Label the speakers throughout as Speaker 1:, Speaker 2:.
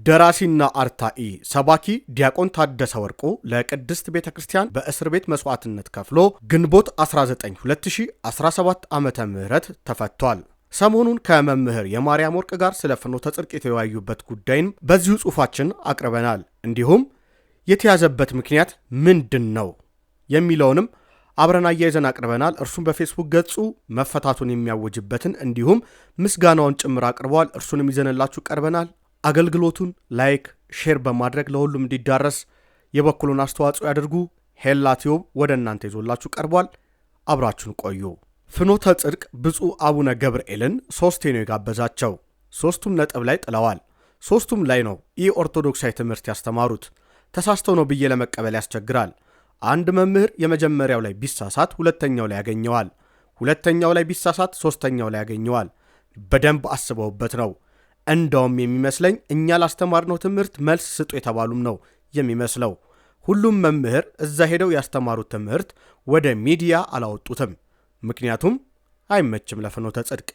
Speaker 1: ደራሲና አርታኢ ሰባኪ ዲያቆን ታደሰ ወርቁ ለቅድስት ቤተክርስቲያን በእስር ቤት መስዋዕትነት ከፍሎ ግንቦት 19 2017 ዓመተ ምህረት ተፈቷል። ሰሞኑን ከመምህር የማርያም ወርቅ ጋር ስለ ፍኖተ ጽድቅ የተወያዩበት ጉዳይን በዚሁ ጽሑፋችን አቅርበናል። እንዲሁም የተያዘበት ምክንያት ምንድነው የሚለውንም አብረን አያይዘን አቅርበናል። እርሱም በፌስቡክ ገጹ መፈታቱን የሚያወጅበትን እንዲሁም ምስጋናውን ጭምር አቅርበዋል። እርሱንም ይዘንላችሁ ቀርበናል። አገልግሎቱን ላይክ ሼር በማድረግ ለሁሉም እንዲዳረስ የበኩሉን አስተዋጽኦ ያድርጉ። ሄላ ቲዩብ ወደ እናንተ ይዞላችሁ ቀርቧል። አብራችሁን ቆዩ። ፍኖተ ጽድቅ ብፁዕ አቡነ ገብርኤልን ሶስቴ ነው የጋበዛቸው። ሶስቱም ነጥብ ላይ ጥለዋል። ሶስቱም ላይ ነው ኦርቶዶክሳዊ ትምህርት ያስተማሩት። ተሳስተው ነው ብዬ ለመቀበል ያስቸግራል። አንድ መምህር የመጀመሪያው ላይ ቢሳሳት ሁለተኛው ላይ ያገኘዋል። ሁለተኛው ላይ ቢሳሳት ሶስተኛው ላይ ያገኘዋል። በደንብ አስበውበት ነው። እንደውም የሚመስለኝ እኛ ላስተማርነው ትምህርት መልስ ስጡ የተባሉም ነው የሚመስለው። ሁሉም መምህር እዛ ሄደው ያስተማሩት ትምህርት ወደ ሚዲያ አላወጡትም። ምክንያቱም አይመችም ለፍኖተ ጽድቅ።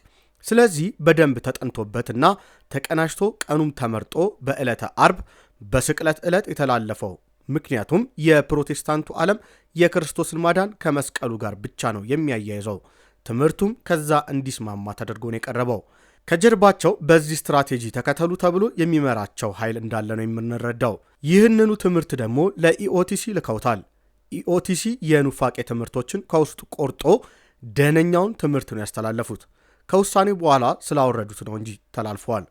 Speaker 1: ስለዚህ በደንብ ተጠንቶበትና ተቀናጅቶ ቀኑም ተመርጦ በዕለተ አርብ በስቅለት ዕለት የተላለፈው። ምክንያቱም የፕሮቴስታንቱ ዓለም የክርስቶስን ማዳን ከመስቀሉ ጋር ብቻ ነው የሚያያይዘው። ትምህርቱም ከዛ እንዲስማማ ተደርጎ ነው የቀረበው። ከጀርባቸው በዚህ ስትራቴጂ ተከተሉ ተብሎ የሚመራቸው ኃይል እንዳለ ነው የምንረዳው። ይህንኑ ትምህርት ደግሞ ለኢኦቲሲ ልከውታል። ኢኦቲሲ የኑፋቄ ትምህርቶችን ከውስጡ ቆርጦ ደህነኛውን ትምህርት ነው ያስተላለፉት። ከውሳኔው በኋላ ስላወረዱት ነው እንጂ ተላልፈዋል።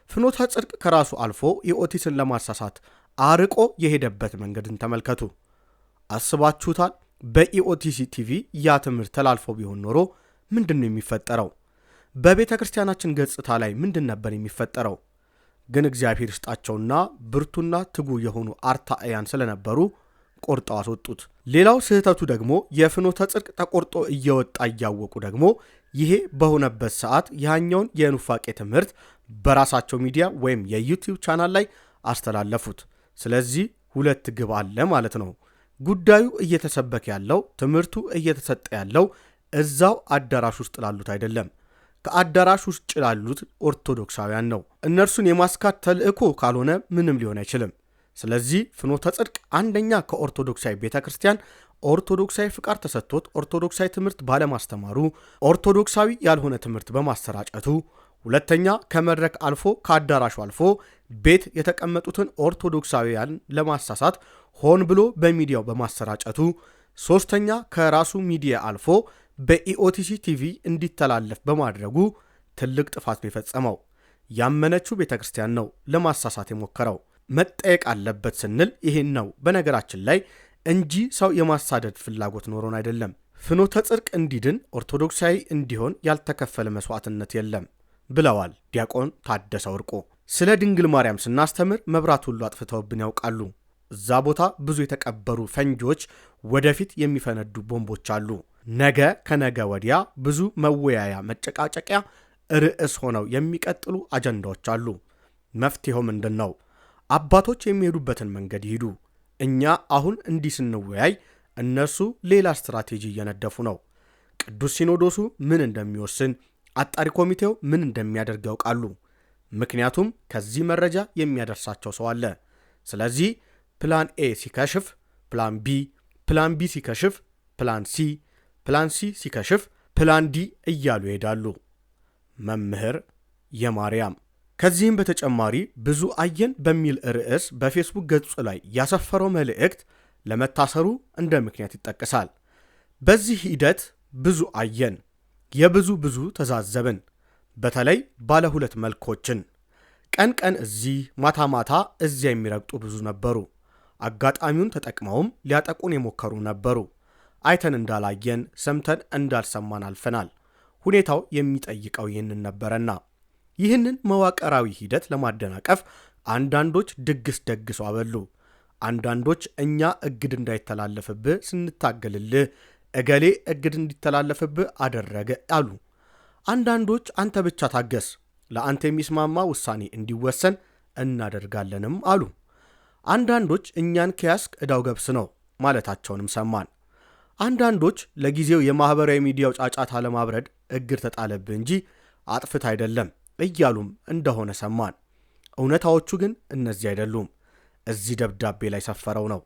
Speaker 1: ፍኖተ ጽድቅ ከራሱ አልፎ ኢኦቲሲን ለማሳሳት አርቆ የሄደበት መንገድን ተመልከቱ። አስባችሁታል? በኢኦቲሲ ቲቪ ያ ትምህርት ተላልፎ ቢሆን ኖሮ ምንድን ነው የሚፈጠረው? በቤተ ክርስቲያናችን ገጽታ ላይ ምንድን ነበር የሚፈጠረው? ግን እግዚአብሔር ይስጣቸውና ብርቱና ትጉ የሆኑ አርታዕያን ስለነበሩ ቆርጠው አስወጡት። ሌላው ስህተቱ ደግሞ የፍኖተ ጽድቅ ተቆርጦ እየወጣ እያወቁ ደግሞ ይሄ በሆነበት ሰዓት ያኛውን የኑፋቄ ትምህርት በራሳቸው ሚዲያ ወይም የዩቲዩብ ቻናል ላይ አስተላለፉት። ስለዚህ ሁለት ግብ አለ ማለት ነው። ጉዳዩ እየተሰበከ ያለው ትምህርቱ እየተሰጠ ያለው እዛው አዳራሽ ውስጥ ላሉት አይደለም፣ ከአዳራሽ ውስጥ ላሉት ኦርቶዶክሳውያን ነው። እነርሱን የማስካት ተልእኮ ካልሆነ ምንም ሊሆን አይችልም። ስለዚህ ፍኖተ ጽድቅ አንደኛ ከኦርቶዶክሳዊ ቤተክርስቲያን ኦርቶዶክሳዊ ፍቃድ ተሰጥቶት ኦርቶዶክሳዊ ትምህርት ባለማስተማሩ፣ ኦርቶዶክሳዊ ያልሆነ ትምህርት በማሰራጨቱ፣ ሁለተኛ ከመድረክ አልፎ ከአዳራሹ አልፎ ቤት የተቀመጡትን ኦርቶዶክሳውያን ለማሳሳት ሆን ብሎ በሚዲያው በማሰራጨቱ፣ ሶስተኛ ከራሱ ሚዲያ አልፎ በኢኦቲሲ ቲቪ እንዲተላለፍ በማድረጉ ትልቅ ጥፋት ነው የፈጸመው። ያመነችው ቤተክርስቲያን ነው ለማሳሳት የሞከረው። መጠየቅ አለበት ስንል ይሄን ነው በነገራችን ላይ እንጂ ሰው የማሳደድ ፍላጎት ኖሮን አይደለም። ፍኖተ ጽድቅ እንዲድን ኦርቶዶክሳዊ እንዲሆን ያልተከፈለ መስዋዕትነት የለም ብለዋል ዲያቆን ታደሰ ወርቁ። ስለ ድንግል ማርያም ስናስተምር መብራት ሁሉ አጥፍተውብን ያውቃሉ። እዛ ቦታ ብዙ የተቀበሩ ፈንጂዎች፣ ወደፊት የሚፈነዱ ቦምቦች አሉ። ነገ ከነገ ወዲያ ብዙ መወያያ መጨቃጨቂያ ርዕስ ሆነው የሚቀጥሉ አጀንዳዎች አሉ። መፍትሄው ምንድን ነው? አባቶች የሚሄዱበትን መንገድ ይሂዱ። እኛ አሁን እንዲህ ስንወያይ እነሱ ሌላ ስትራቴጂ እየነደፉ ነው። ቅዱስ ሲኖዶሱ ምን እንደሚወስን፣ አጣሪ ኮሚቴው ምን እንደሚያደርግ ያውቃሉ። ምክንያቱም ከዚህ መረጃ የሚያደርሳቸው ሰው አለ። ስለዚህ ፕላን ኤ ሲከሽፍ ፕላን ቢ፣ ፕላን ቢ ሲከሽፍ ፕላን ሲ፣ ፕላን ሲ ሲከሽፍ ፕላን ዲ እያሉ ይሄዳሉ። መምህር የማርያም ከዚህም በተጨማሪ ብዙ አየን በሚል ርዕስ በፌስቡክ ገጹ ላይ ያሰፈረው መልእክት ለመታሰሩ እንደ ምክንያት ይጠቀሳል። በዚህ ሂደት ብዙ አየን፣ የብዙ ተዛዘብን። በተለይ ባለ ሁለት መልኮችን ቀን ቀን እዚህ ማታ ማታ እዚያ የሚረግጡ ብዙ ነበሩ። አጋጣሚውን ተጠቅመውም ሊያጠቁን የሞከሩ ነበሩ። አይተን እንዳላየን ሰምተን እንዳልሰማን አልፈናል። ሁኔታው የሚጠይቀው ይህንን ነበረና ይህንን መዋቅራዊ ሂደት ለማደናቀፍ አንዳንዶች ድግስ ደግሰው አበሉ። አንዳንዶች እኛ እግድ እንዳይተላለፍብህ ስንታገልልህ እገሌ እግድ እንዲተላለፍብህ አደረገ አሉ። አንዳንዶች አንተ ብቻ ታገስ፣ ለአንተ የሚስማማ ውሳኔ እንዲወሰን እናደርጋለንም አሉ። አንዳንዶች እኛን ከያስክ ዕዳው ገብስ ነው ማለታቸውንም ሰማን። አንዳንዶች ለጊዜው የማህበራዊ ሚዲያው ጫጫታ ለማብረድ እግድ ተጣለብህ እንጂ አጥፍት አይደለም እያሉም እንደሆነ ሰማን። እውነታዎቹ ግን እነዚህ አይደሉም። እዚህ ደብዳቤ ላይ ሰፈረው ነው።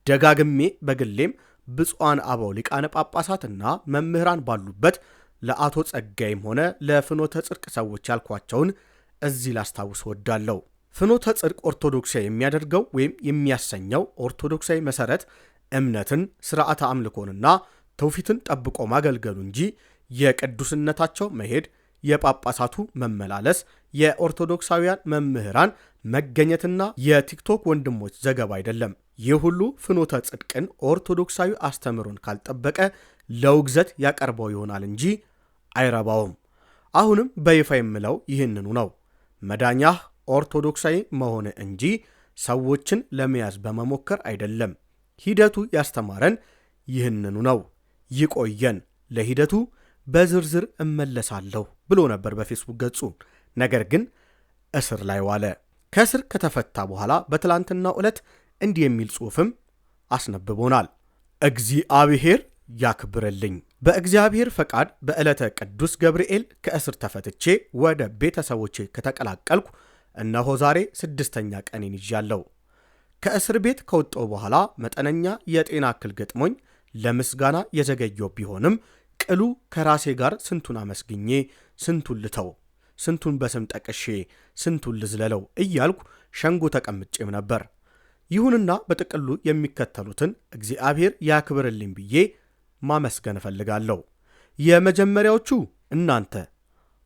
Speaker 1: ደጋግሜ በግሌም ብፁዓን አበው ሊቃነ ጳጳሳትና መምህራን ባሉበት ለአቶ ጸጋይም ሆነ ለፍኖተ ጽድቅ ሰዎች ያልኳቸውን እዚህ ላስታውስ ወዳለሁ። ፍኖተ ጽድቅ ኦርቶዶክሳዊ የሚያደርገው ወይም የሚያሰኘው ኦርቶዶክሳዊ መሰረት እምነትን፣ ስርዓተ አምልኮንና ትውፊትን ጠብቆ ማገልገሉ እንጂ የቅዱስነታቸው መሄድ፣ የጳጳሳቱ መመላለስ፣ የኦርቶዶክሳውያን መምህራን መገኘትና የቲክቶክ ወንድሞች ዘገባ አይደለም። ይህ ሁሉ ፍኖተ ጽድቅን ኦርቶዶክሳዊ አስተምሮን ካልጠበቀ ለውግዘት ያቀርበው ይሆናል እንጂ አይረባውም። አሁንም በይፋ የምለው ይህንኑ ነው። መዳኛህ ኦርቶዶክሳዊ መሆን እንጂ ሰዎችን ለመያዝ በመሞከር አይደለም። ሂደቱ ያስተማረን ይህንኑ ነው። ይቆየን። ለሂደቱ በዝርዝር እመለሳለሁ ብሎ ነበር በፌስቡክ ገጹ። ነገር ግን እስር ላይ ዋለ። ከእስር ከተፈታ በኋላ በትላንትናው ዕለት እንዲህ የሚል ጽሑፍም አስነብቦናል። እግዚአብሔር ያክብርልኝ። በእግዚአብሔር ፈቃድ በዕለተ ቅዱስ ገብርኤል ከእስር ተፈትቼ ወደ ቤተሰቦቼ ከተቀላቀልኩ እነሆ ዛሬ 6ኛ ቀኔን ይዣለሁ። ከእስር ቤት ከወጣሁ በኋላ መጠነኛ የጤና እክል ገጥሞኝ ለምስጋና የዘገየው ቢሆንም ቅሉ ከራሴ ጋር ስንቱን አመስግኜ ስንቱን ልተው፣ ስንቱን በስም ጠቅሼ ስንቱን ልዝለለው እያልኩ ሸንጎ ተቀምጬም ነበር። ይሁንና በጥቅሉ የሚከተሉትን እግዚአብሔር ያክብርልኝ ብዬ ማመስገን እፈልጋለሁ። የመጀመሪያዎቹ እናንተ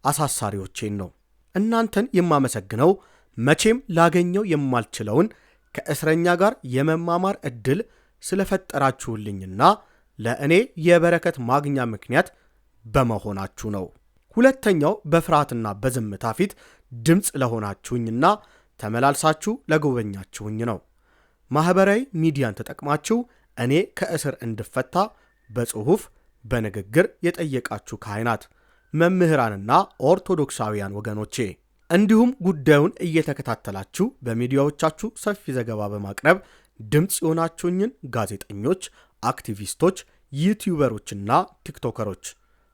Speaker 1: አሳሳሪዎቼን ነው። እናንተን የማመሰግነው መቼም ላገኘው የማልችለውን ከእስረኛ ጋር የመማማር ዕድል ስለፈጠራችሁልኝና ለእኔ የበረከት ማግኛ ምክንያት በመሆናችሁ ነው። ሁለተኛው በፍርሃትና በዝምታ ፊት ድምፅ ለሆናችሁኝና ተመላልሳችሁ ለጎበኛችሁኝ ነው። ማኅበራዊ ሚዲያን ተጠቅማችሁ እኔ ከእስር እንድፈታ በጽሑፍ በንግግር የጠየቃችሁ ካህናት፣ መምህራንና ኦርቶዶክሳውያን ወገኖቼ እንዲሁም ጉዳዩን እየተከታተላችሁ በሚዲያዎቻችሁ ሰፊ ዘገባ በማቅረብ ድምፅ የሆናችሁኝን ጋዜጠኞች፣ አክቲቪስቶች፣ ዩቲዩበሮችና ቲክቶከሮች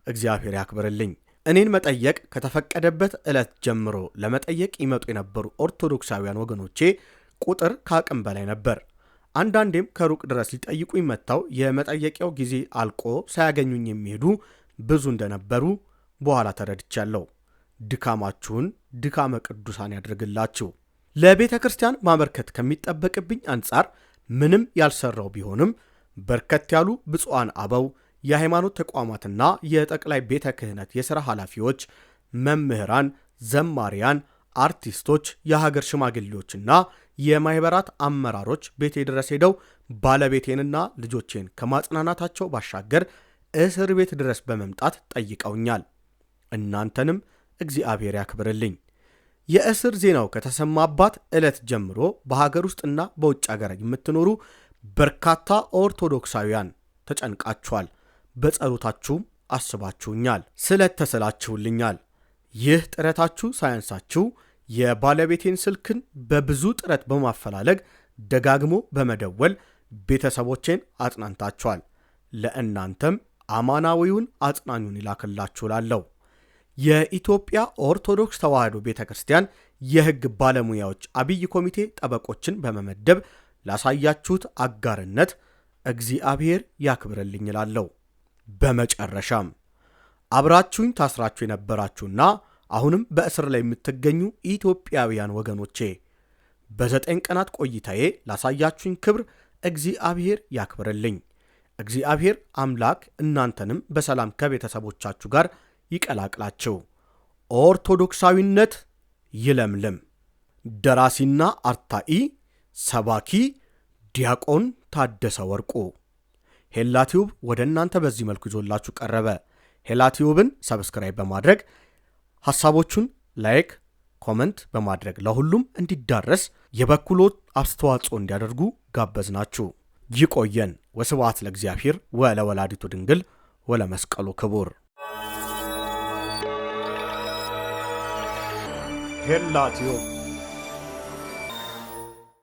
Speaker 1: እግዚአብሔር ያክብርልኝ። እኔን መጠየቅ ከተፈቀደበት ዕለት ጀምሮ ለመጠየቅ ይመጡ የነበሩ ኦርቶዶክሳውያን ወገኖቼ ቁጥር ከአቅም በላይ ነበር። አንዳንዴም ከሩቅ ድረስ ሊጠይቁኝ መጥተው የመጠየቂያው ጊዜ አልቆ ሳያገኙኝ የሚሄዱ ብዙ እንደነበሩ በኋላ ተረድቻለሁ። ድካማችሁን ድካመ ቅዱሳን ያድርግላችሁ። ለቤተ ክርስቲያን ማበርከት ከሚጠበቅብኝ አንጻር ምንም ያልሰራው ቢሆንም በርከት ያሉ ብፁዓን አበው፣ የሃይማኖት ተቋማትና የጠቅላይ ቤተ ክህነት የሥራ ኃላፊዎች፣ መምህራን፣ ዘማሪያን፣ አርቲስቶች፣ የሀገር ሽማግሌዎችና የማኅበራት አመራሮች ቤቴ ድረስ ሄደው ባለቤቴንና ልጆቼን ከማጽናናታቸው ባሻገር እስር ቤት ድረስ በመምጣት ጠይቀውኛል። እናንተንም እግዚአብሔር ያክብርልኝ። የእስር ዜናው ከተሰማባት ዕለት ጀምሮ በሀገር ውስጥና በውጭ ሀገር የምትኖሩ በርካታ ኦርቶዶክሳውያን ተጨንቃችኋል። በጸሎታችሁም አስባችሁኛል፣ ስለተሰላችሁልኛል። ይህ ጥረታችሁ ሳያንሳችሁ የባለቤቴን ስልክን በብዙ ጥረት በማፈላለግ ደጋግሞ በመደወል ቤተሰቦቼን አጽናንታችኋል። ለእናንተም አማናዊውን አጽናኙን ይላክላችሁ ላለሁ። የኢትዮጵያ ኦርቶዶክስ ተዋሕዶ ቤተ ክርስቲያን የሕግ ባለሙያዎች አብይ ኮሚቴ ጠበቆችን በመመደብ ላሳያችሁት አጋርነት እግዚአብሔር ያክብርልኝ እላለሁ። በመጨረሻም አብራችሁኝ ታስራችሁ የነበራችሁና አሁንም በእስር ላይ የምትገኙ ኢትዮጵያውያን ወገኖቼ በ9 ቀናት ቆይታዬ ላሳያችሁኝ ክብር እግዚአብሔር ያክብርልኝ። እግዚአብሔር አምላክ እናንተንም በሰላም ከቤተሰቦቻችሁ ጋር ይቀላቅላችሁ። ኦርቶዶክሳዊነት ይለምልም። ደራሲና አርታኢ ሰባኪ ዲያቆን ታደሰ ወርቁ። ሄላቲዩብ ወደ እናንተ በዚህ መልኩ ይዞላችሁ ቀረበ። ሄላቲዩብን ሰብስክራይብ በማድረግ ሐሳቦቹን ላይክ፣ ኮመንት በማድረግ ለሁሉም እንዲዳረስ የበኩሎት አስተዋጽኦ እንዲያደርጉ ጋበዝናችሁ። ይቆየን። ወስብሐት ለእግዚአብሔር ወለወላዲቱ ድንግል ወለመስቀሉ ክቡር። ሄላቲዩብ